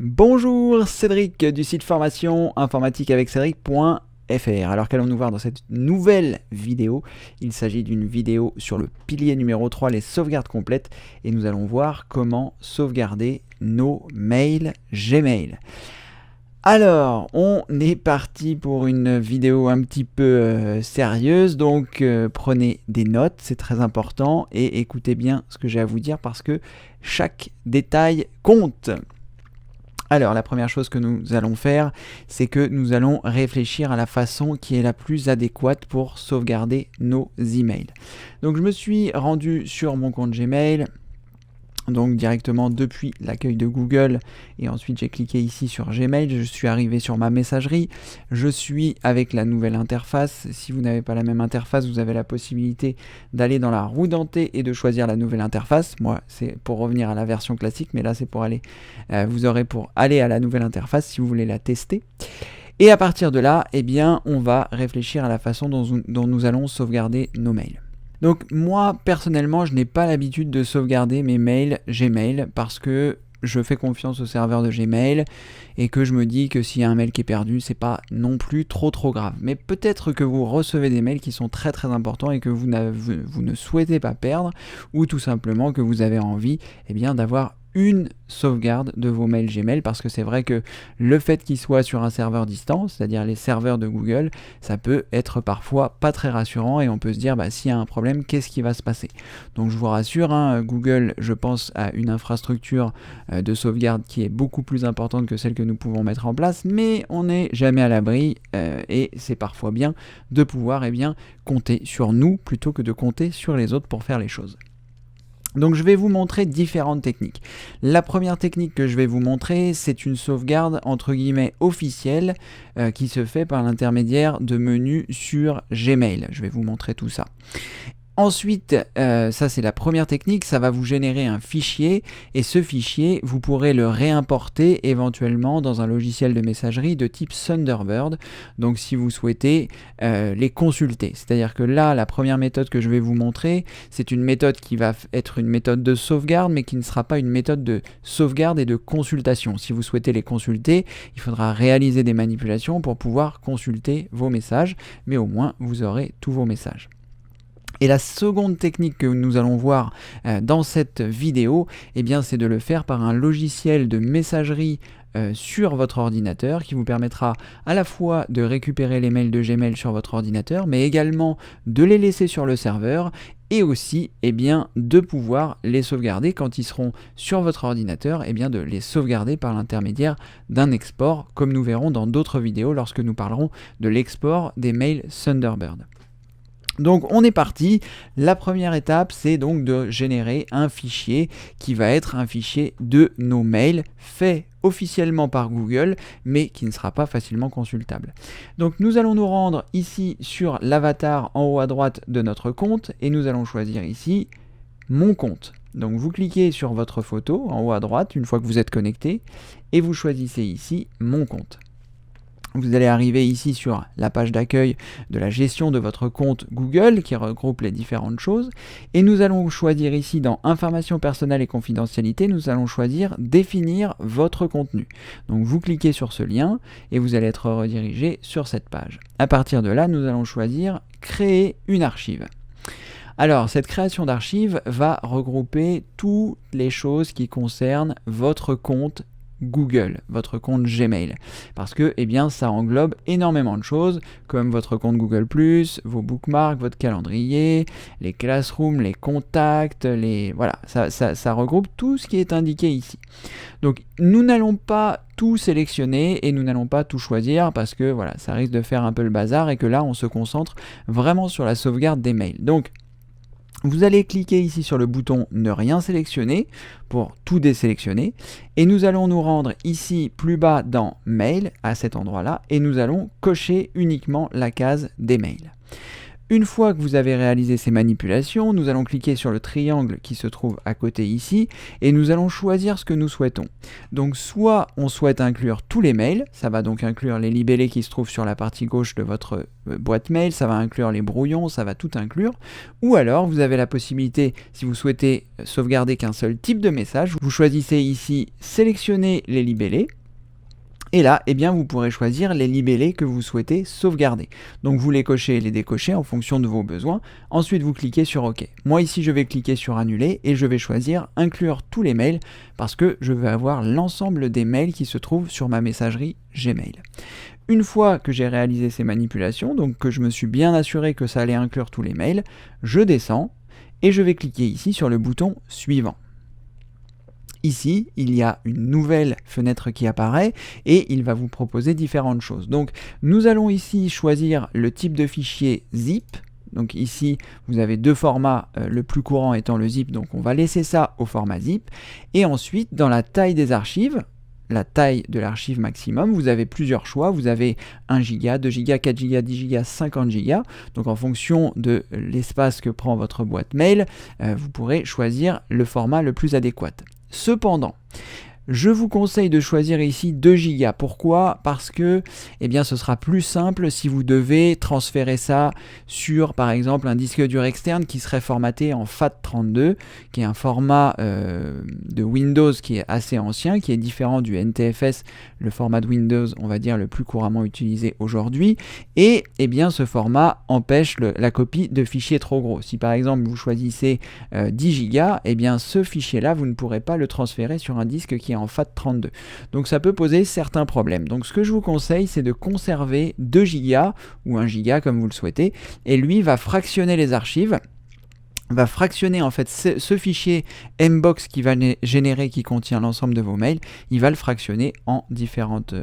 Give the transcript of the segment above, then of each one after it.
Bonjour, Cédric du site formation informatique avec Cédric.fr. Alors qu'allons-nous voir dans cette nouvelle vidéo? Il s'agit d'une vidéo sur le pilier numéro 3, les sauvegardes complètes, et nous allons voir comment sauvegarder nos mails Gmail. Alors, on est parti pour une vidéo un petit peu sérieuse, donc prenez des notes, c'est très important, et écoutez bien ce que j'ai à vous dire parce que chaque détail compte. Alors, la première chose que nous allons faire, c'est que nous allons réfléchir à la façon qui est la plus adéquate pour sauvegarder nos emails. Donc, je me suis rendu sur mon compte Gmail, donc directement depuis l'accueil de Google, et ensuite j'ai cliqué ici sur Gmail, je suis arrivé sur ma messagerie, je suis avec la nouvelle interface. Si vous n'avez pas la même interface, vous avez la possibilité d'aller dans la roue dentée et de choisir la nouvelle interface. Moi c'est pour revenir à la version classique, mais là c'est pour aller, vous aurez pour aller à la nouvelle interface si vous voulez la tester. Et à partir de là, eh bien, on va réfléchir à la façon dont nous allons sauvegarder nos mails. Donc moi, personnellement, je n'ai pas l'habitude de sauvegarder mes mails Gmail parce que je fais confiance au serveur de Gmail et que je me dis que s'il y a un mail qui est perdu, c'est pas non plus trop grave. Mais peut-être que vous recevez des mails qui sont très importants et que vous ne souhaitez pas perdre, ou tout simplement que vous avez envie d'avoir une sauvegarde de vos mails Gmail, parce que c'est vrai que le fait qu'ils soient sur un serveur distant, c'est-à-dire les serveurs de Google, ça peut être parfois pas très rassurant et on peut se dire s'il y a un problème, qu'est-ce qui va se passer? Donc je vous rassure, Google, je pense, a une infrastructure de sauvegarde qui est beaucoup plus importante que celle que nous pouvons mettre en place, mais on n'est jamais à l'abri et c'est parfois bien de pouvoir compter sur nous plutôt que de compter sur les autres pour faire les choses. Donc je vais vous montrer différentes techniques. La première technique que je vais vous montrer, c'est une sauvegarde entre guillemets officielle qui se fait par l'intermédiaire de menus sur Gmail. Je vais vous montrer tout ça. Ensuite, ça c'est la première technique, ça va vous générer un fichier et ce fichier, vous pourrez le réimporter éventuellement dans un logiciel de messagerie de type Thunderbird, donc si vous souhaitez les consulter. C'est-à-dire que là, la première méthode que je vais vous montrer, c'est une méthode qui va être une méthode de sauvegarde, mais qui ne sera pas une méthode de sauvegarde et de consultation. Si vous souhaitez les consulter, il faudra réaliser des manipulations pour pouvoir consulter vos messages, mais au moins vous aurez tous vos messages. Et la seconde technique que nous allons voir dans cette vidéo, c'est de le faire par un logiciel de messagerie sur votre ordinateur qui vous permettra à la fois de récupérer les mails de Gmail sur votre ordinateur, mais également de les laisser sur le serveur et aussi de pouvoir les sauvegarder quand ils seront sur votre ordinateur, de les sauvegarder par l'intermédiaire d'un export, comme nous verrons dans d'autres vidéos lorsque nous parlerons de l'export des mails Thunderbird. Donc on est parti, la première étape c'est donc de générer un fichier qui va être un fichier de nos mails fait officiellement par Google mais qui ne sera pas facilement consultable. Donc nous allons nous rendre ici sur l'avatar en haut à droite de notre compte et nous allons choisir ici mon compte. Donc vous cliquez sur votre photo en haut à droite une fois que vous êtes connecté et vous choisissez ici mon compte. Vous allez arriver ici sur la page d'accueil de la gestion de votre compte Google qui regroupe les différentes choses et nous allons choisir ici dans informations personnelles et confidentialité, nous allons choisir définir votre contenu. Donc vous cliquez sur ce lien et vous allez être redirigé sur cette page. À partir de là, nous allons choisir créer une archive. Alors, cette création d'archive va regrouper toutes les choses qui concernent votre compte Google, votre compte Gmail, parce que ça englobe énormément de choses comme votre compte Google+, vos bookmarks, votre calendrier, les classrooms, les contacts, voilà, ça regroupe tout ce qui est indiqué ici. Donc nous n'allons pas tout sélectionner et nous n'allons pas tout choisir parce que voilà, ça risque de faire un peu le bazar et que là on se concentre vraiment sur la sauvegarde des mails. Donc vous allez cliquer ici sur le bouton ne rien sélectionner pour tout désélectionner et nous allons nous rendre ici plus bas dans mail à cet endroit là et nous allons cocher uniquement la case des mails. Une fois que vous avez réalisé ces manipulations, nous allons cliquer sur le triangle qui se trouve à côté ici et nous allons choisir ce que nous souhaitons. Donc soit on souhaite inclure tous les mails, ça va donc inclure les libellés qui se trouvent sur la partie gauche de votre boîte mail, ça va inclure les brouillons, ça va tout inclure, ou alors vous avez la possibilité, si vous souhaitez sauvegarder qu'un seul type de message, vous choisissez ici sélectionner les libellés. Et là, eh bien, vous pourrez choisir les libellés que vous souhaitez sauvegarder. Donc vous les cochez et les décochez en fonction de vos besoins. Ensuite, vous cliquez sur OK. Moi ici, je vais cliquer sur Annuler et je vais choisir Inclure tous les mails parce que je veux avoir l'ensemble des mails qui se trouvent sur ma messagerie Gmail. Une fois que j'ai réalisé ces manipulations, donc que je me suis bien assuré que ça allait inclure tous les mails, je descends et je vais cliquer ici sur le bouton Suivant. Ici, il y a une nouvelle fenêtre qui apparaît et il va vous proposer différentes choses. Donc, nous allons ici choisir le type de fichier zip. Donc ici, vous avez deux formats, le plus courant étant le zip, donc on va laisser ça au format zip. Et ensuite, dans la taille des archives, la taille de l'archive maximum, vous avez plusieurs choix. Vous avez 1 Go, 2 Go, 4 Go, 10 Go, 50 Go. Donc en fonction de l'espace que prend votre boîte mail, vous pourrez choisir le format le plus adéquat. Cependant, je vous conseille de choisir ici 2 Go. Pourquoi? Parce que eh bien, ce sera plus simple si vous devez transférer ça sur, par exemple, un disque dur externe qui serait formaté en FAT32, qui est un format de Windows qui est assez ancien, qui est différent du NTFS, le format de Windows, on va dire, le plus couramment utilisé aujourd'hui. Et eh bien, ce format empêche la copie de fichiers trop gros. Si, par exemple, vous choisissez 10 Go, eh bien, ce fichier-là, vous ne pourrez pas le transférer sur un disque qui est en FAT32. Donc ça peut poser certains problèmes. Donc ce que je vous conseille, c'est de conserver 2 Go ou 1 Go comme vous le souhaitez, et lui va fractionner les archives, va fractionner en fait ce fichier Mbox qui va générer, qui contient l'ensemble de vos mails, il va le fractionner en différentes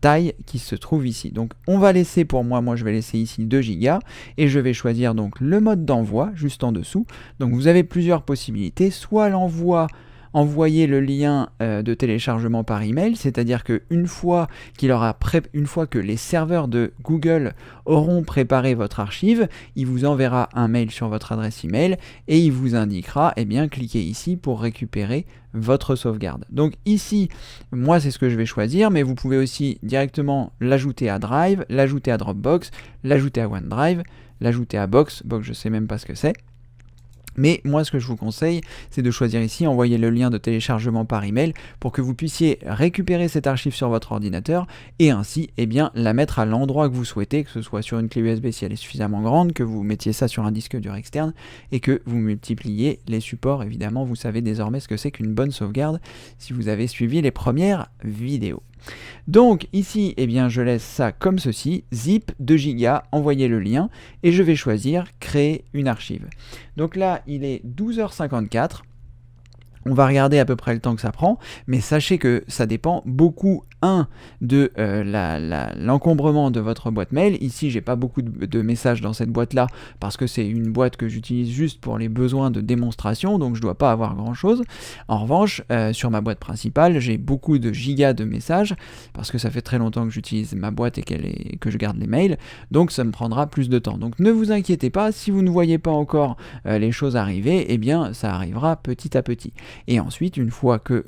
tailles qui se trouvent ici. Donc on va laisser, pour moi je vais laisser ici 2 Go et je vais choisir donc le mode d'envoi juste en dessous. Donc vous avez plusieurs possibilités, soit envoyer le lien de téléchargement par email, c'est-à-dire qu'une fois que les serveurs de Google auront préparé votre archive, il vous enverra un mail sur votre adresse email et il vous indiquera, eh bien, cliquez ici pour récupérer votre sauvegarde. Donc ici, moi c'est ce que je vais choisir, mais vous pouvez aussi directement l'ajouter à Drive, l'ajouter à Dropbox, l'ajouter à OneDrive, l'ajouter à Box, je sais même pas ce que c'est. Mais moi, ce que je vous conseille, c'est de choisir ici, envoyer le lien de téléchargement par email pour que vous puissiez récupérer cette archive sur votre ordinateur et ainsi, eh bien, la mettre à l'endroit que vous souhaitez, que ce soit sur une clé USB si elle est suffisamment grande, que vous mettiez ça sur un disque dur externe et que vous multipliez les supports. Évidemment, vous savez désormais ce que c'est qu'une bonne sauvegarde si vous avez suivi les premières vidéos. Donc ici, eh bien, je laisse ça comme ceci, zip 2 Go, envoyer le lien, et je vais choisir créer une archive. Donc là, il est 12h54. On va regarder à peu près le temps que ça prend, mais sachez que ça dépend beaucoup, de l'encombrement de votre boîte mail. Ici, j'ai pas beaucoup de messages dans cette boîte-là, parce que c'est une boîte que j'utilise juste pour les besoins de démonstration, donc je dois pas avoir grand-chose. En revanche, sur ma boîte principale, j'ai beaucoup de gigas de messages, parce que ça fait très longtemps que j'utilise ma boîte et que je garde les mails, donc ça me prendra plus de temps. Donc ne vous inquiétez pas, si vous ne voyez pas encore les choses arriver, eh bien ça arrivera petit à petit. Et ensuite, une fois que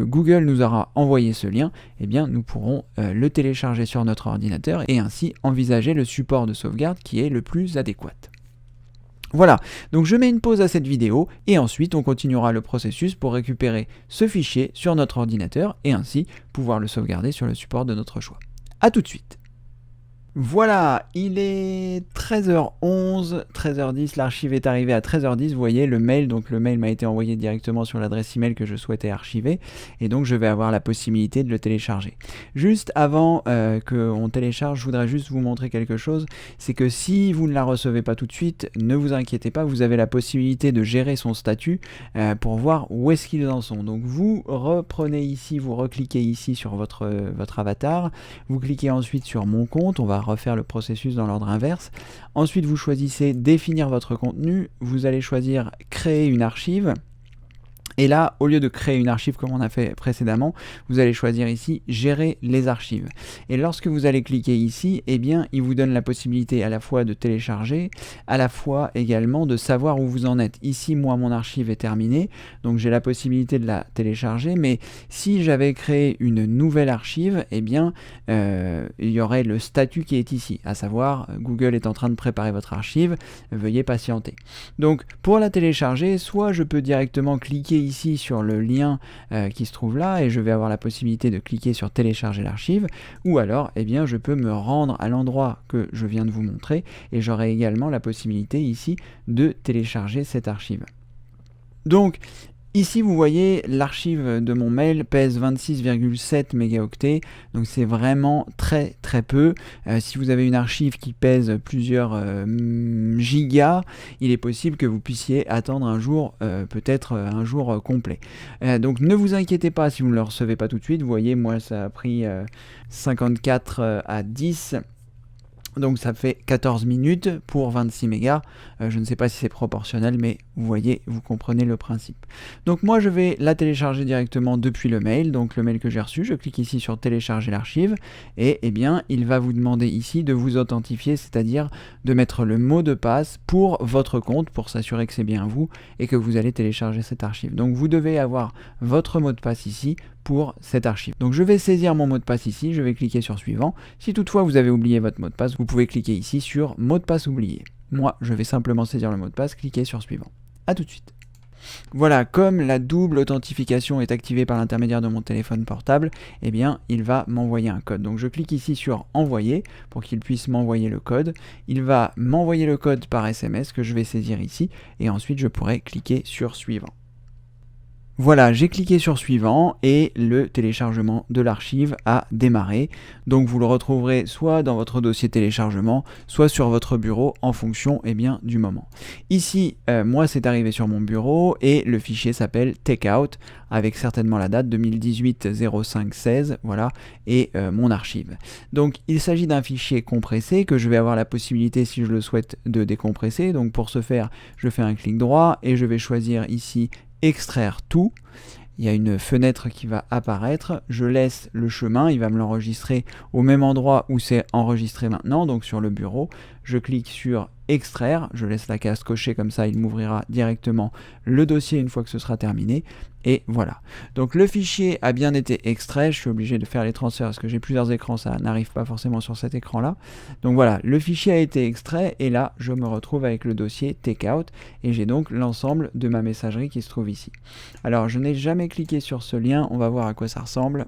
Google nous aura envoyé ce lien, eh bien nous pourrons le télécharger sur notre ordinateur et ainsi envisager le support de sauvegarde qui est le plus adéquat. Voilà, donc je mets une pause à cette vidéo et ensuite on continuera le processus pour récupérer ce fichier sur notre ordinateur et ainsi pouvoir le sauvegarder sur le support de notre choix. A tout de suite. Voilà, il est 13h11, 13h10, l'archive est arrivée à 13h10, vous voyez le mail, donc le mail m'a été envoyé directement sur l'adresse email que je souhaitais archiver, et donc je vais avoir la possibilité de le télécharger. Juste avant qu'on télécharge, je voudrais juste vous montrer quelque chose, c'est que si vous ne la recevez pas tout de suite, ne vous inquiétez pas, vous avez la possibilité de gérer son statut pour voir où est-ce qu'ils en sont. Donc vous reprenez ici, vous recliquez ici sur votre avatar, vous cliquez ensuite sur mon compte, on va refaire le processus dans l'ordre inverse. Ensuite, vous choisissez définir votre contenu, vous allez choisir créer une archive Et là, au lieu de créer une archive comme on a fait précédemment, vous allez choisir ici « Gérer les archives ». Et lorsque vous allez cliquer ici, eh bien, il vous donne la possibilité à la fois de télécharger, à la fois également de savoir où vous en êtes. Ici, moi, mon archive est terminée, donc j'ai la possibilité de la télécharger, mais si j'avais créé une nouvelle archive, eh bien, il y aurait le statut qui est ici, à savoir « Google est en train de préparer votre archive, veuillez patienter ». Donc, pour la télécharger, soit je peux directement cliquer ici sur le lien qui se trouve là et je vais avoir la possibilité de cliquer sur télécharger l'archive, ou alors eh bien, je peux me rendre à l'endroit que je viens de vous montrer et j'aurai également la possibilité ici de télécharger cette archive. Donc ici, vous voyez, l'archive de mon mail pèse 26,7 mégaoctets, donc c'est vraiment très peu. Si vous avez une archive qui pèse plusieurs gigas, il est possible que vous puissiez attendre un jour, peut-être un jour complet. Donc ne vous inquiétez pas si vous ne le recevez pas tout de suite. Vous voyez, moi ça a pris 54 à 10. Donc ça fait 14 minutes pour 26 mégas. Je ne sais pas si c'est proportionnel, mais vous voyez, vous comprenez le principe. Donc moi, je vais la télécharger directement depuis le mail. Donc le mail que j'ai reçu, je clique ici sur télécharger l'archive. Et eh bien, il va vous demander ici de vous authentifier, c'est-à-dire de mettre le mot de passe pour votre compte, pour s'assurer que c'est bien vous et que vous allez télécharger cette archive. Donc vous devez avoir votre mot de passe ici pour cette archive. Donc je vais saisir mon mot de passe ici, je vais cliquer sur suivant. Si toutefois vous avez oublié votre mot de passe, vous pouvez cliquer ici sur mot de passe oublié. Moi, je vais simplement saisir le mot de passe, cliquer sur suivant. A tout de suite. Voilà, comme la double authentification est activée par l'intermédiaire de mon téléphone portable, eh bien, il va m'envoyer un code. Donc je clique ici sur envoyer pour qu'il puisse m'envoyer le code. Il va m'envoyer le code par SMS que je vais saisir ici et ensuite je pourrai cliquer sur suivant. Voilà, j'ai cliqué sur suivant et le téléchargement de l'archive a démarré. Donc vous le retrouverez soit dans votre dossier téléchargement, soit sur votre bureau en fonction du moment. Ici, moi c'est arrivé sur mon bureau et le fichier s'appelle takeout avec certainement la date 2018-05-16, voilà, et mon archive. Donc il s'agit d'un fichier compressé que je vais avoir la possibilité, si je le souhaite, de décompresser. Donc pour ce faire, je fais un clic droit et je vais choisir ici extraire tout. Il y a une fenêtre qui va apparaître, je laisse le chemin, il va me l'enregistrer au même endroit où c'est enregistré maintenant, donc sur le bureau. Je clique sur extraire, je laisse la case cochée comme ça, il m'ouvrira directement le dossier une fois que ce sera terminé. Et voilà. Donc le fichier a bien été extrait, je suis obligé de faire les transferts parce que j'ai plusieurs écrans, ça n'arrive pas forcément sur cet écran-là. Donc voilà, le fichier a été extrait et là, je me retrouve avec le dossier takeout et j'ai donc l'ensemble de ma messagerie qui se trouve ici. Alors je n'ai jamais cliqué sur ce lien, on va voir à quoi ça ressemble.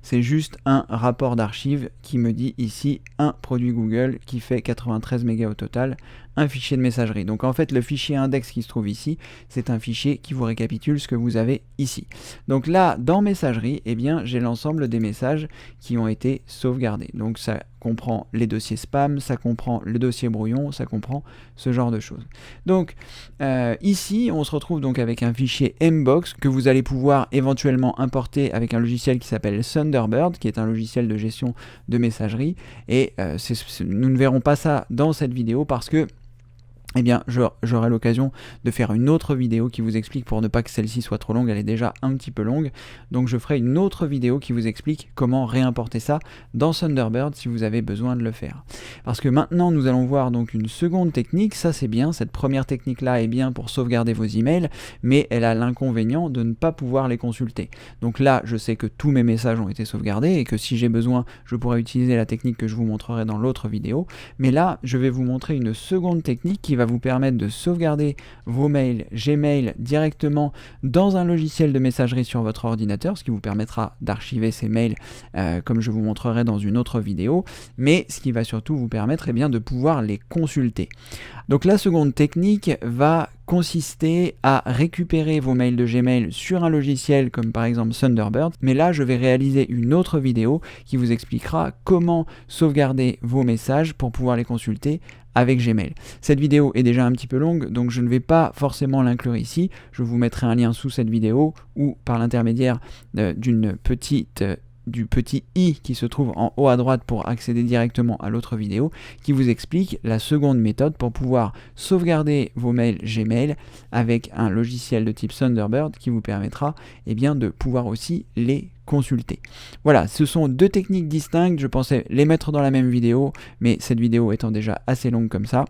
C'est juste un rapport d'archives qui me dit ici un produit Google qui fait 93 mégas au total, un fichier de messagerie. Donc en fait le fichier index qui se trouve ici, c'est un fichier qui vous récapitule ce que vous avez ici. Donc là dans messagerie, eh bien j'ai l'ensemble des messages qui ont été sauvegardés. Donc ça comprend les dossiers spam, ça comprend le dossier brouillon, ça comprend ce genre de choses. Donc ici on se retrouve donc avec un fichier Mbox que vous allez pouvoir éventuellement importer avec un logiciel qui s'appelle Thunderbird, qui est un logiciel de gestion de messagerie, et nous ne verrons pas ça dans cette vidéo parce que eh bien, j'aurai l'occasion de faire une autre vidéo qui vous explique, pour ne pas que celle-ci soit trop longue, elle est déjà un petit peu longue, donc je ferai une autre vidéo qui vous explique comment réimporter ça dans Thunderbird si vous avez besoin de le faire. Parce que maintenant, nous allons voir donc une seconde technique, ça c'est bien, cette première technique-là est bien pour sauvegarder vos emails, mais elle a l'inconvénient de ne pas pouvoir les consulter. Donc là, je sais que tous mes messages ont été sauvegardés et que si j'ai besoin, je pourrais utiliser la technique que je vous montrerai dans l'autre vidéo, mais là, je vais vous montrer une seconde technique qui va vous permettre de sauvegarder vos mails Gmail directement dans un logiciel de messagerie sur votre ordinateur, ce qui vous permettra d'archiver ces mails comme je vous montrerai dans une autre vidéo, mais ce qui va surtout vous permettre de pouvoir les consulter. Donc la seconde technique va consister à récupérer vos mails de Gmail sur un logiciel comme par exemple Thunderbird, mais là je vais réaliser une autre vidéo qui vous expliquera comment sauvegarder vos messages pour pouvoir les consulter avec Gmail. Cette vidéo est déjà un petit peu longue, donc je ne vais pas forcément l'inclure ici. Je vous mettrai un lien sous cette vidéo ou par l'intermédiaire d'une petite du petit i qui se trouve en haut à droite pour accéder directement à l'autre vidéo, qui vous explique la seconde méthode pour pouvoir sauvegarder vos mails Gmail avec un logiciel de type Thunderbird qui vous permettra de pouvoir aussi les consulter. Voilà, ce sont deux techniques distinctes, je pensais les mettre dans la même vidéo, mais cette vidéo étant déjà assez longue comme ça,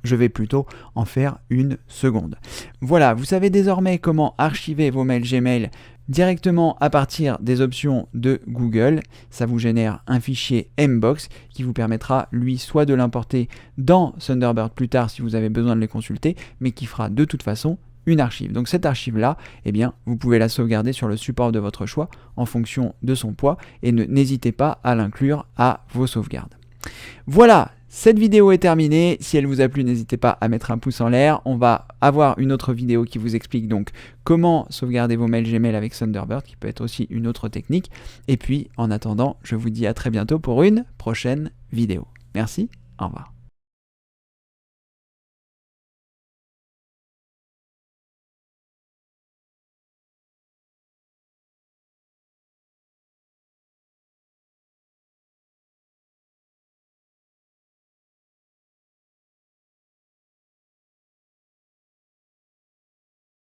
je vais plutôt en faire une seconde. Voilà, vous savez désormais comment archiver vos mails Gmail directement à partir des options de Google. Ça vous génère un fichier Mbox qui vous permettra, lui, soit de l'importer dans Thunderbird plus tard si vous avez besoin de les consulter, mais qui fera de toute façon une archive. Donc cette archive-là, vous pouvez la sauvegarder sur le support de votre choix en fonction de son poids et n'hésitez pas à l'inclure à vos sauvegardes. Voilà, cette vidéo est terminée. Si elle vous a plu, n'hésitez pas à mettre un pouce en l'air. On va avoir une autre vidéo qui vous explique donc comment sauvegarder vos mails Gmail avec Thunderbird, qui peut être aussi une autre technique. Et puis, en attendant, je vous dis à très bientôt pour une prochaine vidéo. Merci, au revoir.